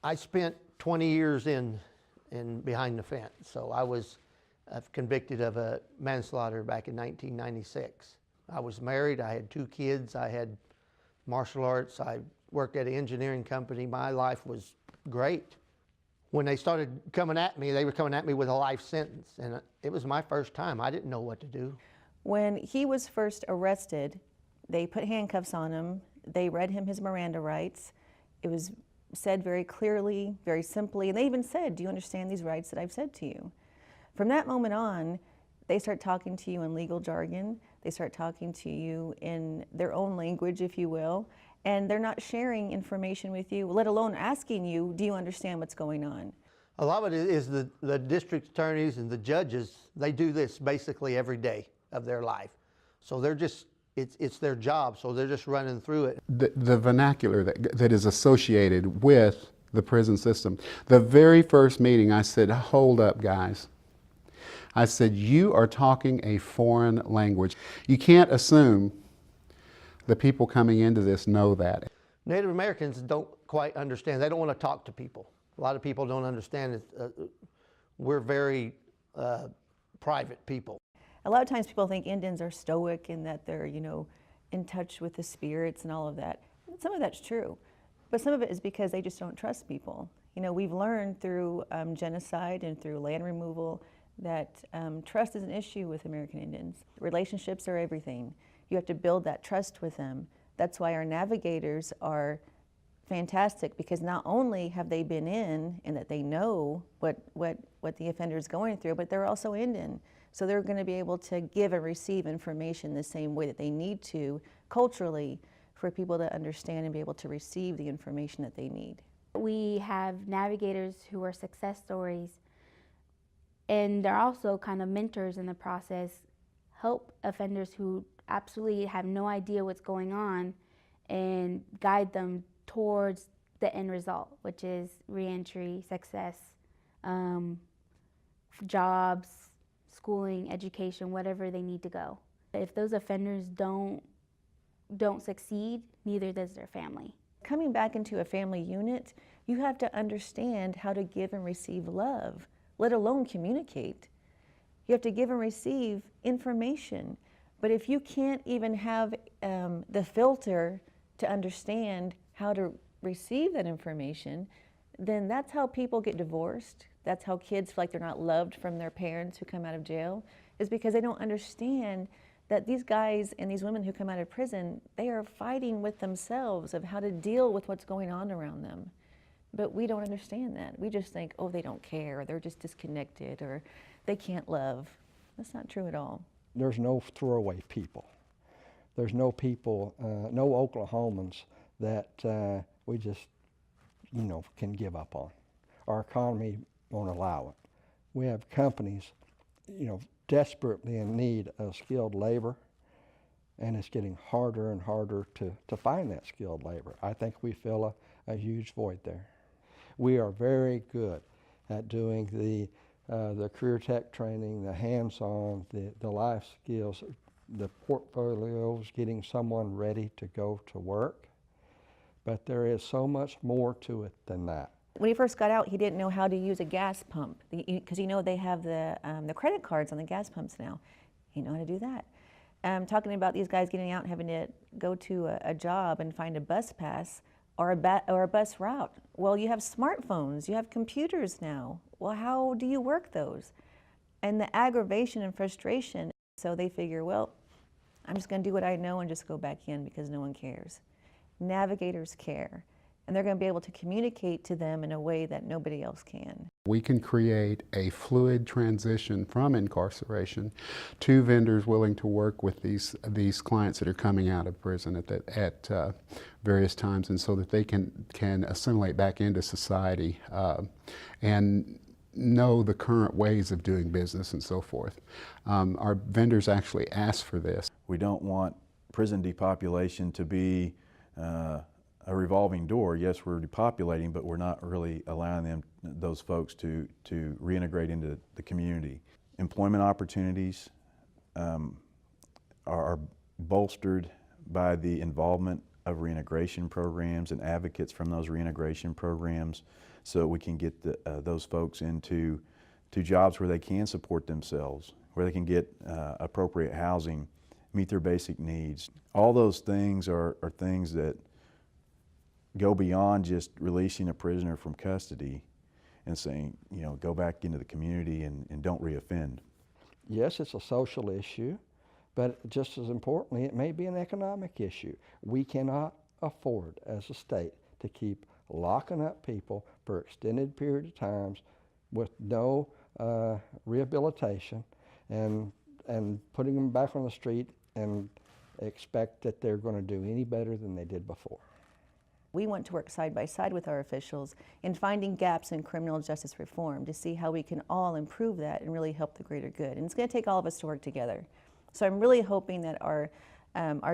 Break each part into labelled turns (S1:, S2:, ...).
S1: I spent 20 years in behind the fence. So I was convicted of a manslaughter back in 1996. I was married, I had 2 kids, I had martial arts, I worked at an engineering company. My life was great. When they started coming at me, they were coming at me with a life sentence, and it was my first time. I didn't know what to do.
S2: When he was first arrested, they put handcuffs on him, they read him his Miranda rights. It was said very clearly, very simply, and they even said, do you understand these rights that I've said to you? From that moment on, they start talking to you in legal jargon, they start talking to you in their own language, if you will, and they're not sharing information with you, let alone asking you, do you understand what's going on?
S1: A lot of it is the district attorneys and the judges, they do this basically every day of their life. So they're just, it's their job, so they're just running through it.
S3: The vernacular that is associated with the prison system. The very first meeting I said, hold up guys. I said, you are talking a foreign language. You can't assume the people coming into this know that.
S1: Native Americans don't quite understand. They don't want to talk to people. A lot of people don't understand it. We're very private people.
S2: A lot of times people think Indians are stoic and that they're, you know, in touch with the spirits and all of that. Some of that's true, but some of it is because they just don't trust people. You know, we've learned through genocide and through land removal that trust is an issue with American Indians. Relationships are everything. You have to build that trust with them. That's why our navigators are fantastic, because not only have they been in and that they know what the offender is going through, but they're also Indian. So they're going to be able to give and receive information the same way that they need to culturally for people to understand and be able to receive the information that they need.
S4: We have navigators who are success stories, and they're also kind of mentors in the process, help offenders who absolutely have no idea what's going on and guide them towards the end result, which is reentry, success, jobs, schooling, education, whatever they need to go. If those offenders don't succeed, neither does their family.
S2: Coming back into a family unit, you have to understand how to give and receive love, let alone communicate. You have to give and receive information. But if you can't even have the filter to understand how to receive that information, then that's how people get divorced. That's how kids feel like they're not loved from their parents who come out of jail, is because they don't understand that these guys and these women who come out of prison, they are fighting with themselves of how to deal with what's going on around them. But we don't understand that. We just think, oh, they don't care, or they're just disconnected, or they can't love. That's not true at all.
S5: There's no throwaway people. There's no people, no Oklahomans that we just, you know, can give up on. Our economy won't allow it. We have companies, you know, desperately in need of skilled labor, and it's getting harder and harder to find that skilled labor. I think we fill a huge void there. We are very good at doing the career tech training, the hands-on, the life skills, the portfolios, getting someone ready to go to work. But there is so much more to it than that.
S2: When he first got out, he didn't know how to use a gas pump, because you know they have the credit cards on the gas pumps now. He didn't know how to do that. Talking about these guys getting out and having to go to a job and find a bus pass or a bus route. Well, you have smartphones, you have computers now. Well, how do you work those? And the aggravation and frustration. So they figure, well, I'm just going to do what I know and just go back in because no one cares. Navigators care, and they're going to be able to communicate to them in a way that nobody else can.
S3: We can create a fluid transition from incarceration to vendors willing to work with these clients that are coming out of prison at various times, and so that they can assimilate back into society and know the current ways of doing business and so forth. Our vendors actually ask for this.
S6: We don't want prison depopulation to be a revolving door. Yes, we're depopulating, but we're not really allowing those folks to reintegrate into the community. Employment opportunities are bolstered by the involvement of reintegration programs and advocates from those reintegration programs, so we can get those folks into jobs where they can support themselves, where they can get appropriate housing, meet their basic needs. All those things are things that go beyond just releasing a prisoner from custody and saying, you know, go back into the community and don't reoffend.
S5: Yes, it's a social issue, but just as importantly, it may be an economic issue. We cannot afford, as a state, to keep locking up people for extended period of times with no rehabilitation and putting them back on the street and expect that they're going to do any better than they did before.
S2: We want to work side by side with our officials in finding gaps in criminal justice reform to see how we can all improve that and really help the greater good. And it's going to take all of us to work together. So I'm really hoping that our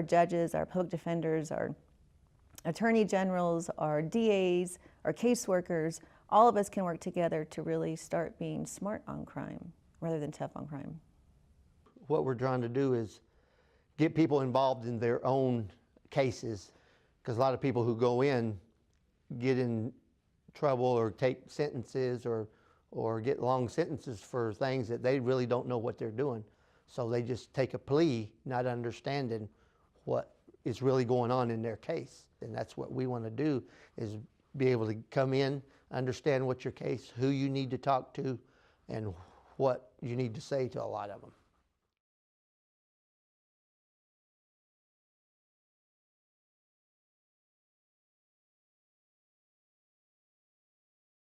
S2: judges, our public defenders, our attorney generals, our DAs, our caseworkers, all of us can work together to really start being smart on crime rather than tough on crime.
S1: What we're trying to do is get people involved in their own cases, because a lot of people who go in get in trouble or take sentences or get long sentences for things that they really don't know what they're doing. So they just take a plea, not understanding what is really going on in their case. And that's what we want to do, is be able to come in, understand what your case, who you need to talk to, and what you need to say to a lot of them.